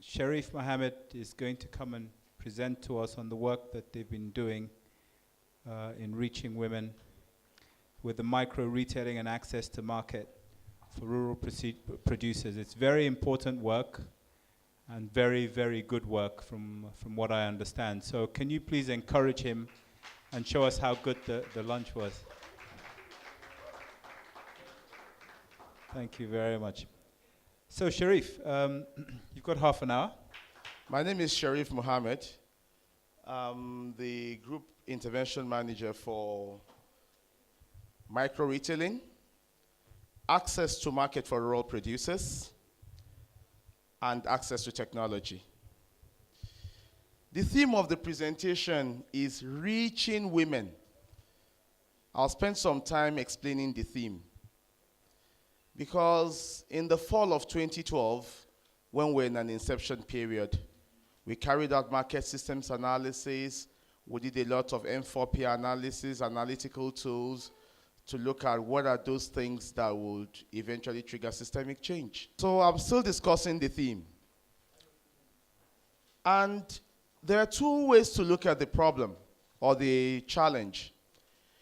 Sharif Mohammed is going to come and present to us on the work that they've been doing in reaching women with the micro-retailing and access to market for rural producers. It's very important work and very, very good work from what I understand. So can you please encourage him and show us how good the lunch was? Thank you very much. So Sharif, you've got half an hour. My name is Sharif Mohammed. I'm the Group Intervention Manager for Micro-retailing, access to market for rural producers, and access to technology. The theme of the presentation is reaching women. I'll spend some time explaining the theme. Because in the fall of 2012, when we're in an inception period, we carried out market systems analysis. We did a lot of M4P analysis, analytical tools, to look at what are those things that would eventually trigger systemic change. So I'm still discussing the theme. And there are two ways to look at the problem or the challenge.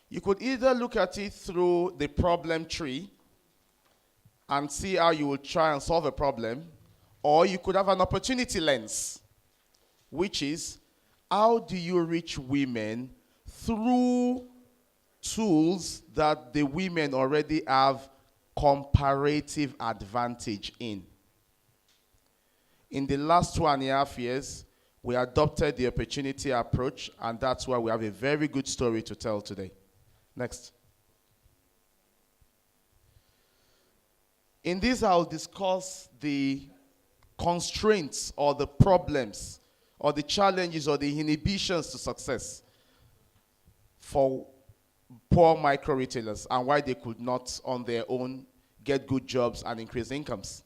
You could either look at it through the problem tree and see how you will try and solve a problem, or you could have an opportunity lens, which is how do you reach women through tools that the women already have comparative advantage in. In the last 2.5 years, we adopted the opportunity approach, and that's why we have a very good story to tell today. Next. In this, I'll discuss the constraints or the problems or the challenges or the inhibitions to success for poor micro-retailers and why they could not on their own get good jobs and increase incomes.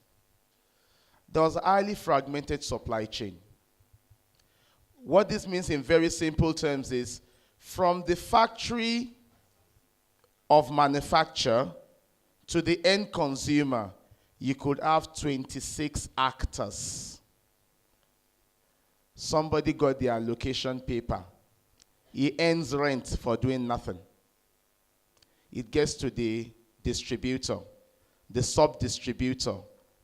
There was a highly fragmented supply chain. What this means in very simple terms is from the factory of manufacture to the end consumer, you could have 26 actors. Somebody got the allocation paper. He earns rent for doing nothing. It gets to the distributor, the sub-distributor,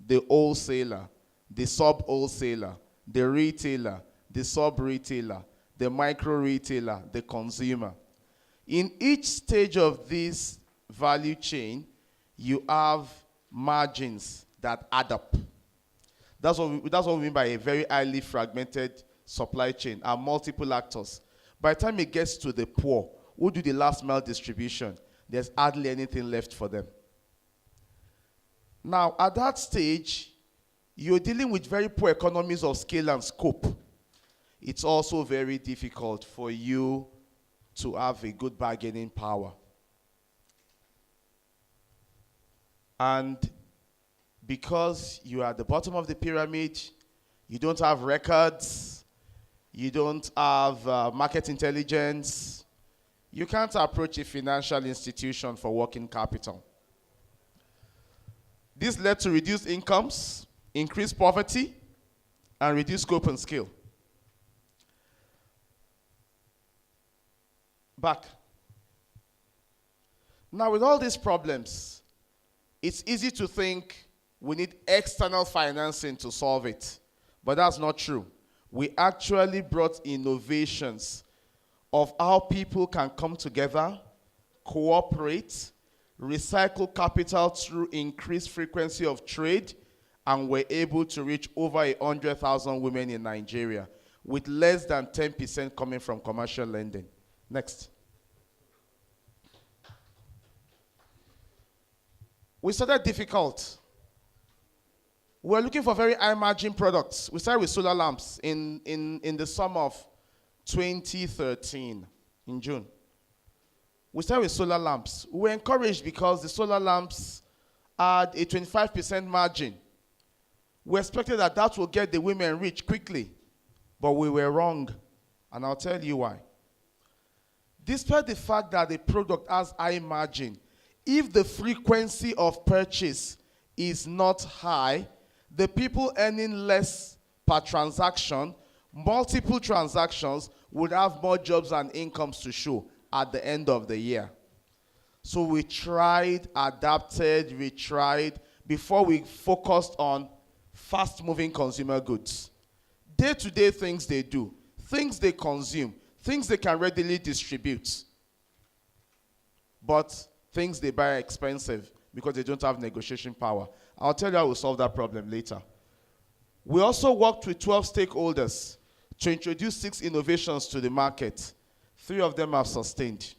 the wholesaler, the sub-wholesaler, the retailer, the sub-retailer, the micro-retailer, the consumer. In each stage of this value chain, you have margins that add up. That's what we mean by a very highly fragmented supply chain and multiple actors. By the time it gets to the poor, who do the last mile distribution, there's hardly anything left for them. Now, at that stage, you're dealing with very poor economies of scale and scope. It's also very difficult for you to have a good bargaining power. And because you are at the bottom of the pyramid, you don't have records, you don't have market intelligence, you can't approach a financial institution for working capital. This led to reduced incomes, increased poverty, and reduced scope and scale. Back. Now, with all these problems, it's easy to think we need external financing to solve it. But that's not true. We actually brought innovations of how people can come together, cooperate, recycle capital through increased frequency of trade, and we're able to reach over 100,000 women in Nigeria, with less than 10% coming from commercial lending. Next. We started difficult. We're looking for very high margin products. We started with solar lamps in the summer of 2013, in June. We started with solar lamps. We were encouraged because the solar lamps had a 25% margin. We expected that that would get the women rich quickly, but we were wrong, and I'll tell you why. Despite the fact that the product has high margin, if the frequency of purchase is not high, the people earning less per transaction, multiple transactions would have more jobs and incomes to show at the end of the year. So we tried, adapted, before we focused on fast-moving consumer goods. Day-to-day things they do, things they consume, things they can readily distribute, but things they buy are expensive because they don't have negotiation power. I'll tell you how we'll solve that problem later. We also worked with 12 stakeholders to introduce 6 innovations to the market. 3 of them have sustained.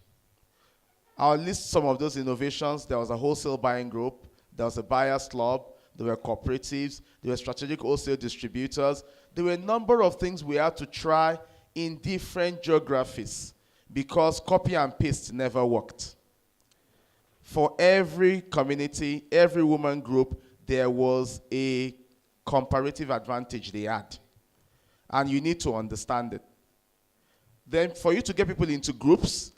I'll list some of those innovations. There was a wholesale buying group, there was a buyer's club, there were cooperatives, there were strategic wholesale distributors. There were a number of things we had to try in different geographies because copy and paste never worked. For every community, every woman group, there was a comparative advantage they had. And you need to understand it. Then for you to get people into groups,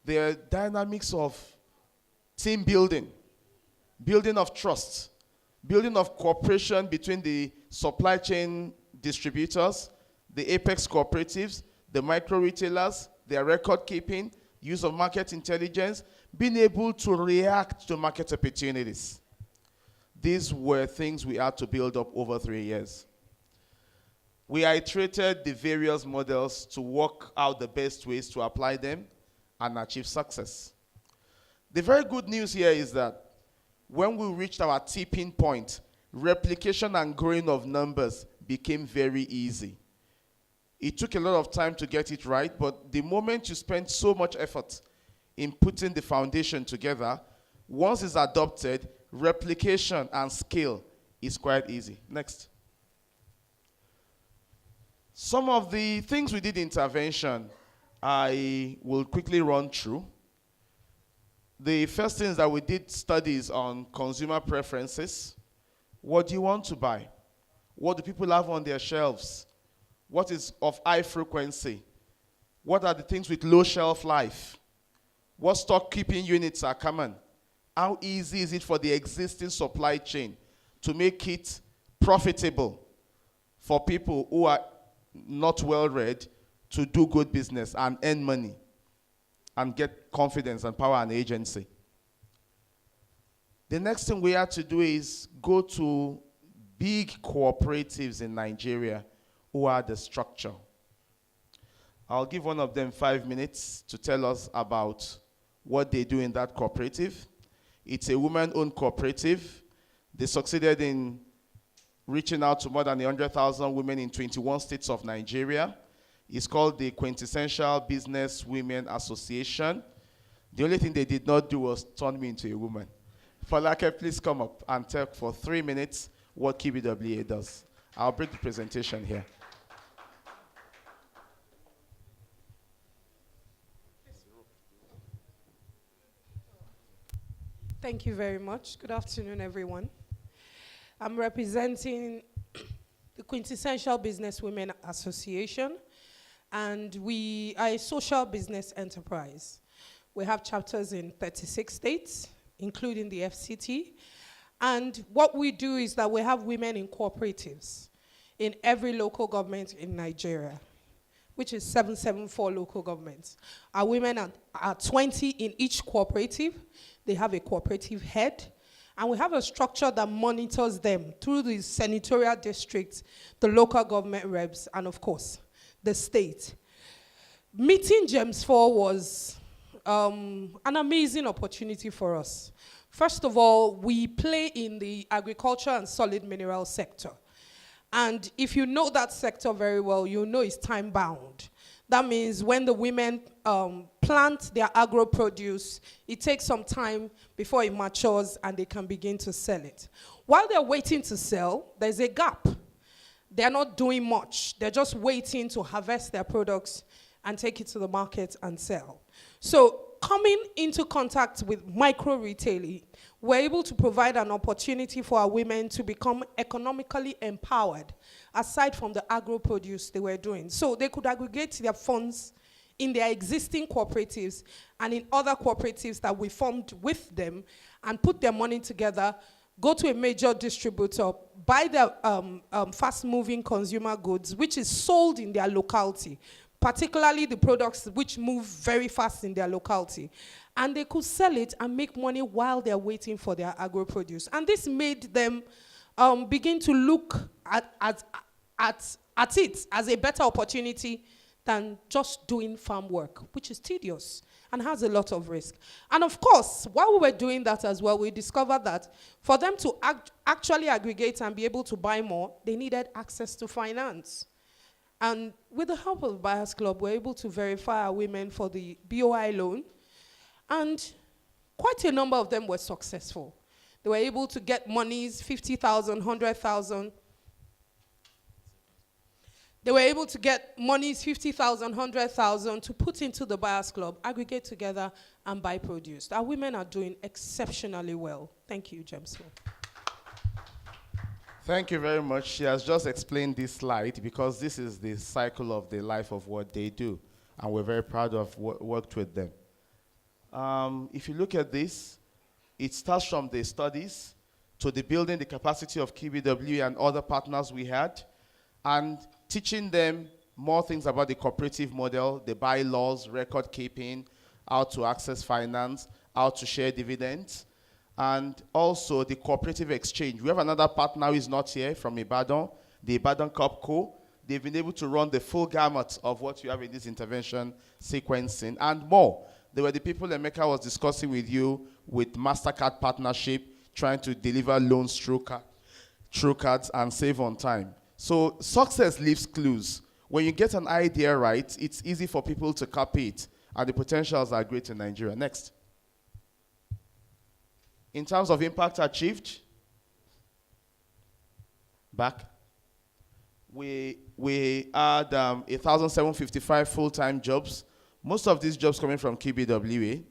there are dynamics of team building, building of trust, building of cooperation between the supply chain distributors, the apex cooperatives, the micro-retailers, their record keeping, use of market intelligence, being able to react to market opportunities. These were things we had to build up over 3 years. We iterated the various models to work out the best ways to apply them and achieve success. The very good news here is that when we reached our tipping point, replication and growing of numbers became very easy. It took a lot of time to get it right, but the moment you spend so much effort in putting the foundation together, once it's adopted, replication and scale is quite easy. Next. Some of the things we did intervention, I will quickly run through. The first thing is that we did studies on consumer preferences. What do you want to buy? What do people have on their shelves? What is of high frequency? What are the things with low shelf life? What stock keeping units are common? How easy is it for the existing supply chain to make it profitable for people who are not well read to do good business and earn money and get confidence and power and agency? The next thing we had to do is go to big cooperatives in Nigeria who are the structure. I'll give one of them 5 minutes to tell us about what they do in that cooperative. It's a woman-owned cooperative. They succeeded in reaching out to more than 100,000 women in 21 states of Nigeria. It's called the Quintessential Business Women Association. The only thing they did not do was turn me into a woman. Falake, please come up and talk for 3 minutes what KBWA does. I'll bring the presentation here. Thank you very much. Good afternoon, everyone. I'm representing the Quintessential Business Women Association, and we are a social business enterprise. We have chapters in 36 states, including the FCT. And what we do is that we have women in cooperatives in every local government in Nigeria, which is 774 local governments. Our women are 20 in each cooperative. They have a cooperative head. And we have a structure that monitors them through the senatorial districts, the local government reps, and of course, the state. Meeting GEMS4 was an amazing opportunity for us. First of all, we play in the agriculture and solid mineral sector. And if you know that sector very well, you know it's time-bound. That means when the women plant their agro-produce, it takes some time before it matures and they can begin to sell it. While they're waiting to sell, there's a gap. They're not doing much. They're just waiting to harvest their products and take it to the market and sell. So coming into contact with micro-retailing, we're able to provide an opportunity for our women to become economically empowered, aside from the agro-produce they were doing. So they could aggregate their funds in their existing cooperatives and in other cooperatives that we formed with them and put their money together, go to a major distributor, buy their fast-moving consumer goods, which is sold in their locality, particularly the products which move very fast in their locality. And they could sell it and make money while they're waiting for their agro-produce. And this made them begin to look at it as a better opportunity than just doing farm work, which is tedious and has a lot of risk. And of course, while we were doing that as well, we discovered that for them to actually aggregate and be able to buy more, they needed access to finance. And with the help of Buyers Club, we're able to verify our women for the BOI loan, and quite a number of them were successful. They were able to get monies, 50,000, 100,000. They were able to get monies, 50,000, 100,000, to put into the Buyers Club, aggregate together, and buy produce. Our women are doing exceptionally well. Thank you, GEMS4. Thank you very much. She has just explained this slide because this is the cycle of the life of what they do. And we're very proud of worked with them. If you look at this, it starts from the studies to the building the capacity of KBW and other partners we had, and teaching them more things about the cooperative model, the bylaws, record keeping, how to access finance, how to share dividends, and also the cooperative exchange. We have another partner who is not here from Ibadan, the Ibadan Cup Co. They've been able to run the full gamut of what you have in this intervention sequencing and more. They were the people Emeka was discussing with you with MasterCard partnership, trying to deliver loans through cards and save on time. So success leaves clues. When you get an idea right, it's easy for people to copy it, and the potentials are great in Nigeria. Next. In terms of impact achieved, back, we had 1,755 full-time jobs. Most of these jobs coming from KBWA,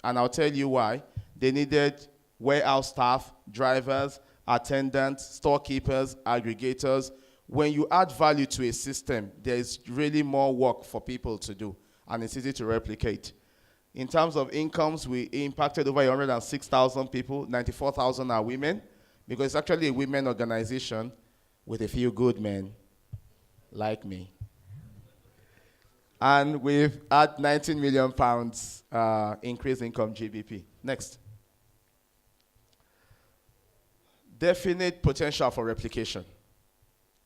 and I'll tell you why. They needed warehouse staff, drivers, attendants, storekeepers, aggregators. When you add value to a system, there's really more work for people to do, and it's easy to replicate. In terms of incomes, we impacted over 106,000 people, 94,000 are women, because it's actually a women organization with a few good men like me. And we've had 19 million pounds increased income GBP. Next. Definite potential for replication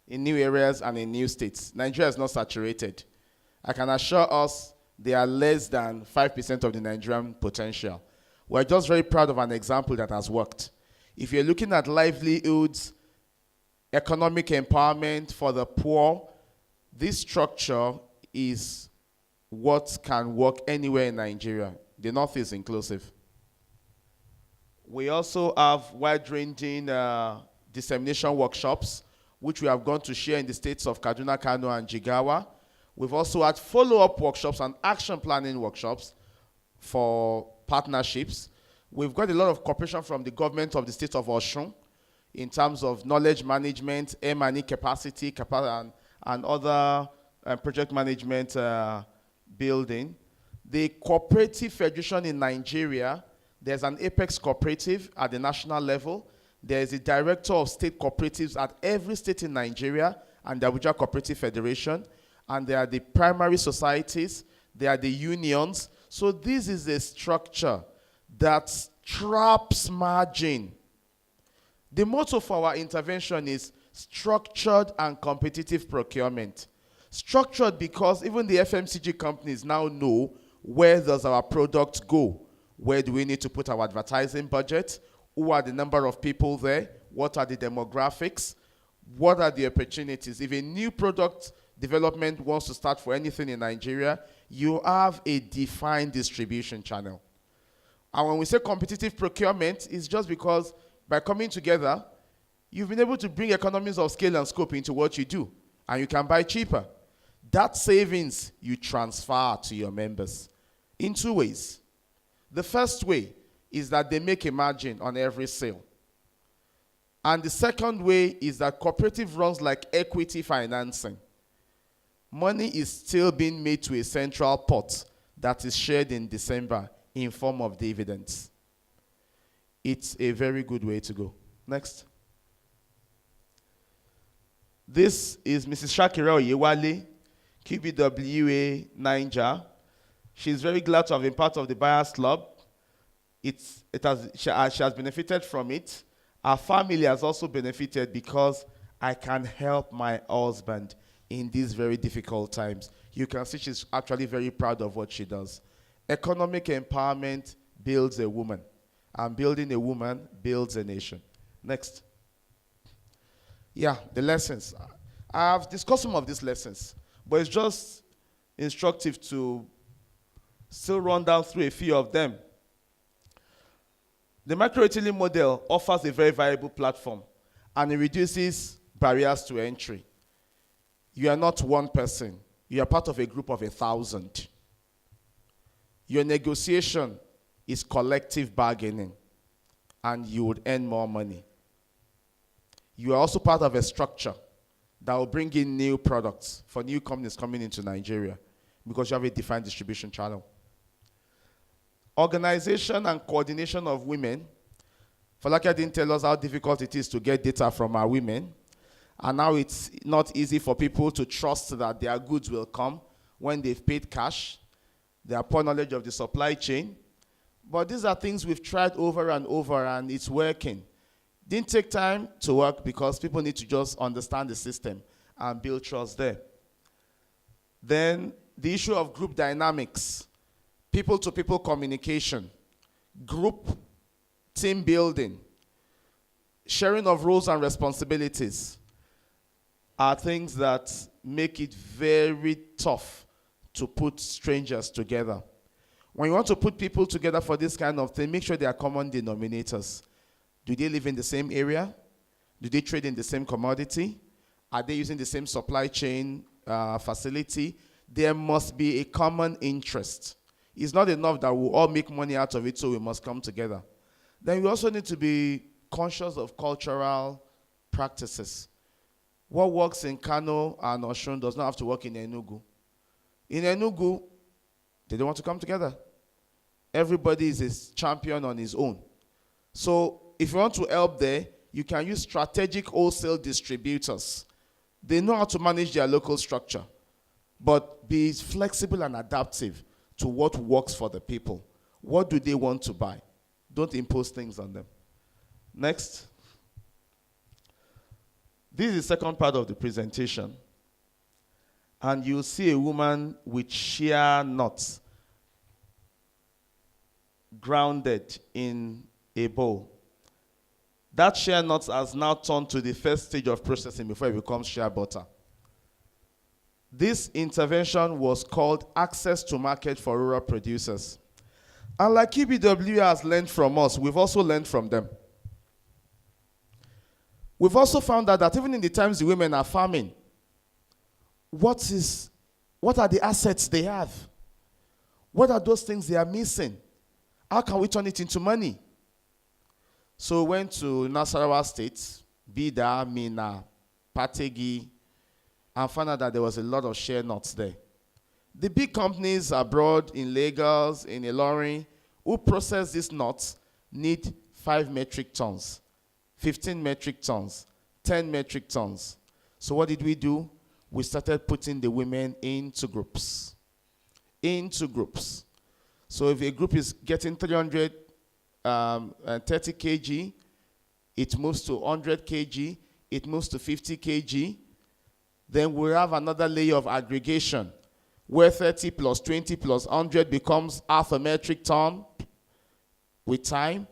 in new areas and in new states. Nigeria is not saturated. I can assure us they are less than 5% of the Nigerian potential. We're just very proud of an example that has worked. If you're looking at livelihoods, economic empowerment for the poor, this structure is what can work anywhere in Nigeria. The North is inclusive. We also have wide-ranging dissemination workshops, which we have gone to share in the states of Kaduna, Kano, and Jigawa. We've also had follow-up workshops and action planning workshops for partnerships. We've got a lot of cooperation from the government of the state of Osun in terms of knowledge management, M&E capacity, and other project management building. The cooperative federation in Nigeria, there's an Apex cooperative at the national level. There's a director of state cooperatives at every state in Nigeria and the Abuja Cooperative Federation. And there are the primary societies, there are the unions. So this is a structure that traps margin. The motto for our intervention is structured and competitive procurement. Structured because even the FMCG companies now know where does our product go? Where do we need to put our advertising budget? Who are the number of people there? What are the demographics? What are the opportunities? If a new product development wants to start for anything in Nigeria, you have a defined distribution channel. And when we say competitive procurement, it's just because by coming together, you've been able to bring economies of scale and scope into what you do, and you can buy cheaper. That savings you transfer to your members in two ways. The first way is that they make a margin on every sale. And the second way is that cooperative runs like equity financing. Money is still being made to a central pot that is shared in December in form of dividends. It's a very good way to go. Next. This is Mrs. Shakira Oyewale, QBWA Niger. She's very glad to have been part of the Buyers Club. She has benefited from it. Our family has also benefited because I can help my husband in these very difficult times. You can see she's actually very proud of what she does. Economic empowerment builds a woman, and building a woman builds a nation. Next. Yeah, the lessons. I've discussed some of these lessons, but it's just instructive to still run down through a few of them. The micro-retailing model offers a very viable platform, and it reduces barriers to entry. You are not one person. You are part of a group of 1,000. Your negotiation is collective bargaining, and you would earn more money. You are also part of a structure that will bring in new products for new companies coming into Nigeria because you have a defined distribution channel. Organization and coordination of women. Falakia didn't tell us how difficult it is to get data from our women. And now it's not easy for people to trust that their goods will come when they've paid cash. They have poor knowledge of the supply chain. But these are things we've tried over and over, and it's working. Didn't take time to work because people need to just understand the system and build trust there. Then the issue of group dynamics, people-to-people communication, group team building, sharing of roles and responsibilities are things that make it very tough to put strangers together. When you want to put people together for this kind of thing, make sure they are common denominators. Do they live in the same area? Do they trade in the same commodity? Are they using the same supply chain facility? There must be a common interest. It's not enough that we'll all make money out of it, so we must come together. Then we also need to be conscious of cultural practices. What works in Kano and Osun does not have to work in Enugu. In Enugu, they don't want to come together. Everybody is a champion on his own. So if you want to help there, you can use strategic wholesale distributors. They know how to manage their local structure, but be flexible and adaptive to what works for the people. What do they want to buy? Don't impose things on them. Next. This is the second part of the presentation. And you'll see a woman with shea nuts grounded in a bowl. That shea nuts has now turned to the first stage of processing before it becomes shea butter. This intervention was called Access to Market for Rural Producers. And like EBW has learned from us, we've also learned from them. We've also found out that even in the times the women are farming, what are the assets they have? What are those things they are missing? How can we turn it into money? So we went to Nasarawa State, Bida, Mina, Pategi, and found out that there was a lot of shea nuts there. The big companies abroad in Lagos, in Ilorin, who process these nuts need 5 metric tons, 15 metric tons, 10 metric tons. So what did we do? We started putting the women into groups. Into groups. So if a group is getting 330 kg, it moves to 100 kg, it moves to 50 kg. Then we have another layer of aggregation where 30 plus 20 plus 100 becomes half a metric ton with time.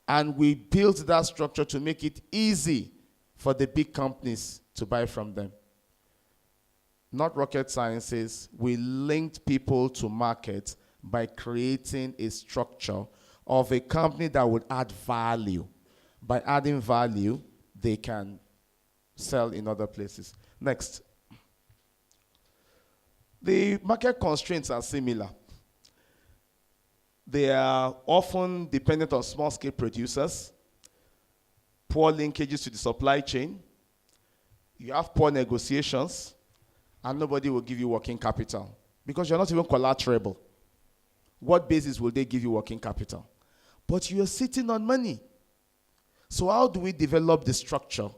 And we built that structure to make it easy for the big companies to buy from them. Not rocket sciences. We linked people to market by creating a structure of a company that would add value. By adding value, they can sell in other places. Next. The market constraints are similar. They are often dependent on small-scale producers, poor linkages to the supply chain. You have poor negotiations, and nobody will give you working capital because you're not even collaterable. What basis will they give you working capital? But you're sitting on money. So how do we develop the structure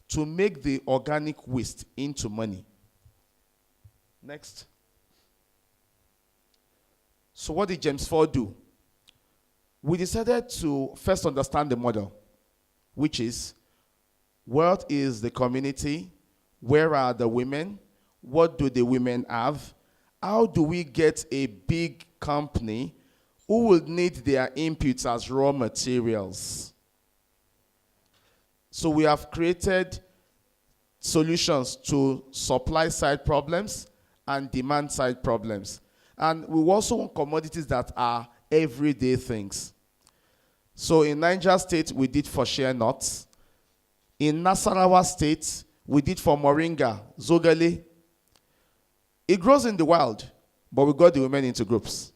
to make the organic waste into money? Next. So what did GEMS4 do? We decided to first understand the model, which is, what is the community? Where are the women? What do the women have? How do we get a big company who will need their inputs as raw materials? So we have created solutions to supply side problems and demand side problems. And we also want commodities that are everyday things. So in Niger State, we did for shea nuts. In Nasarawa State, we did for moringa, zogale. It grows in the wild, but we got the women into groups.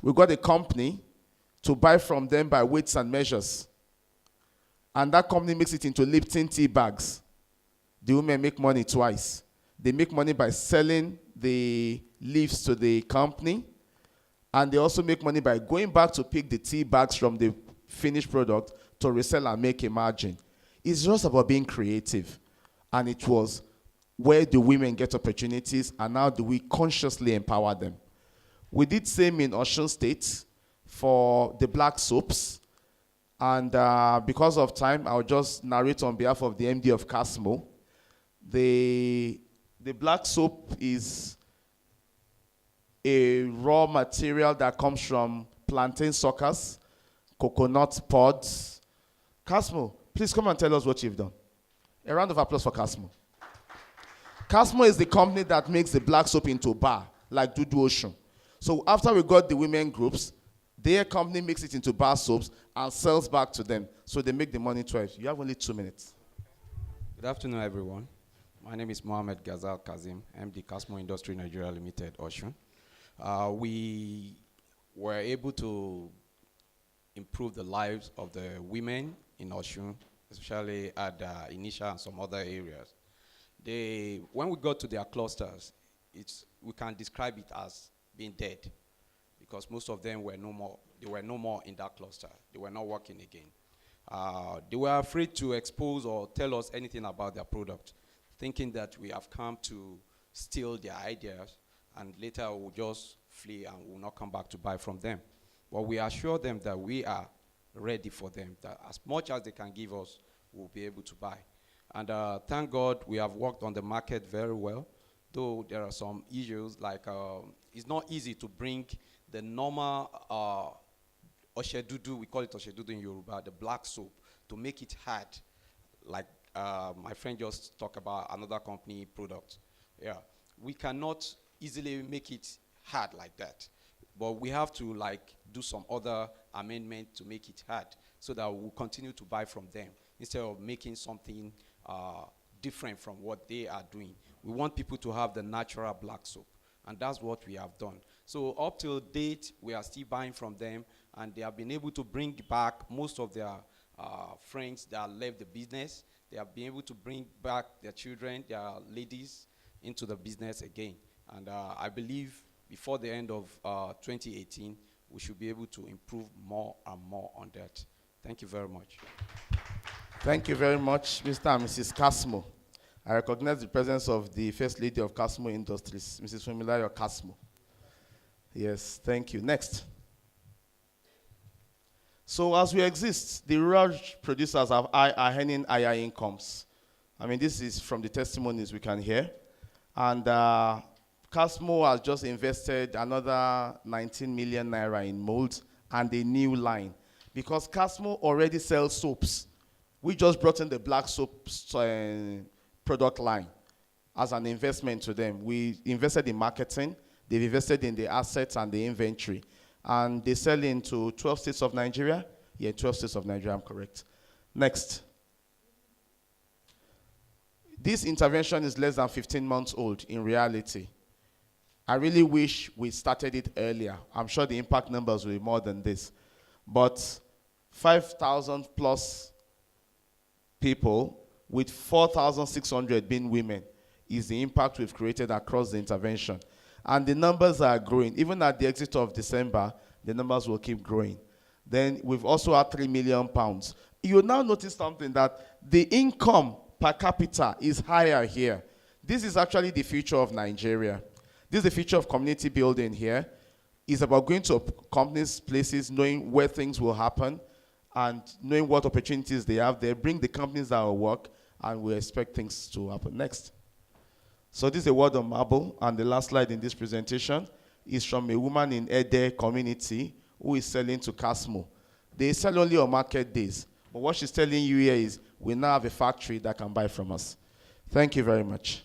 We got a company to buy from them by weights and measures. And that company makes it into Lipton tea bags. The women make money twice. They make money by selling the leaves to the company, and they also make money by going back to pick the tea bags from the finished product to resell and make a margin. It's just about being creative. And it was, where do women get opportunities, and how do we consciously empower them? We did same in Osun State for the black soaps. And because of time, I'll just narrate on behalf of the MD of Casmo. The black soap is a raw material that comes from plantain suckers, coconut pods. Casmo, please come and tell us what you've done. A round of applause for Casmo. Casmo is the company that makes the black soap into bar, like Dudu Ocean. So after we got the women groups, their company makes it into bar soaps and sells back to them. So they make the money twice. You have only 2 minutes. Good afternoon, everyone. My name is Mohammed Ghazal Kazim, MD Casmo Industry Nigeria Limited, Osun. We were able to improve the lives of the women in Osun, especially at Initial and some other areas. When we got to their clusters, we can describe it as being dead, because most of them were no more. They were no more in that cluster. They were not working again. They were afraid to expose or tell us anything about their product, thinking that we have come to steal their ideas, and later we'll just flee and will not come back to buy from them. But we assure them that we are ready for them, that as much as they can give us, we'll be able to buy. And thank God we have worked on the market very well, though there are some issues, like it's not easy to bring the normal oshedudu, we call it oshedudu in Yoruba, the black soap, to make it hard, like my friend just talked about another company product. Yeah, we cannot easily make it hard like that, but we have to do some other amendment to make it hard, so that we'll continue to buy from them instead of making something different from what they are doing. We want people to have the natural black soap, and that's what we have done. So up till date, we are still buying from them, and they have been able to bring back most of their friends that left the business. They have been able to bring back their children, their ladies, into the business again. And I believe before the end of 2018, we should be able to improve more and more on that. Thank you very much. Thank you very much, Mr. and Mrs. Casmo. I recognize the presence of the First Lady of Casmo Industries, Mrs. Fumilayo Casmo. Yes, thank you. Next. So as we exist, the rural producers are earning higher incomes. I mean, this is from the testimonies we can hear. And Casmo has just invested another 19 million naira in molds and a new line. Because Casmo already sells soaps. We just brought in the black soaps product line as an investment to them. We invested in marketing. They've invested in the assets and the inventory. And they sell into 12 states of Nigeria. Yeah, 12 states of Nigeria, I'm correct. Next. This intervention is less than 15 months old in reality. I really wish we started it earlier. I'm sure the impact numbers will be more than this. But 5,000 plus people with 4,600 being women is the impact we've created across the intervention. And the numbers are growing. Even at the exit of December, the numbers will keep growing. Then we've also had £3 million you now notice something, that the income per capita is higher here. This is actually the future of Nigeria. This is the future of community building here. It's about going to companies, places, knowing where things will happen, and knowing what opportunities they have there. Bring the companies that will work, and we expect things to happen next. So this is a word on marble, and the last slide in this presentation is from a woman in Ede community who is selling to Casmo. They sell only on market days. But what she's telling you here is, we now have a factory that can buy from us. Thank you very much.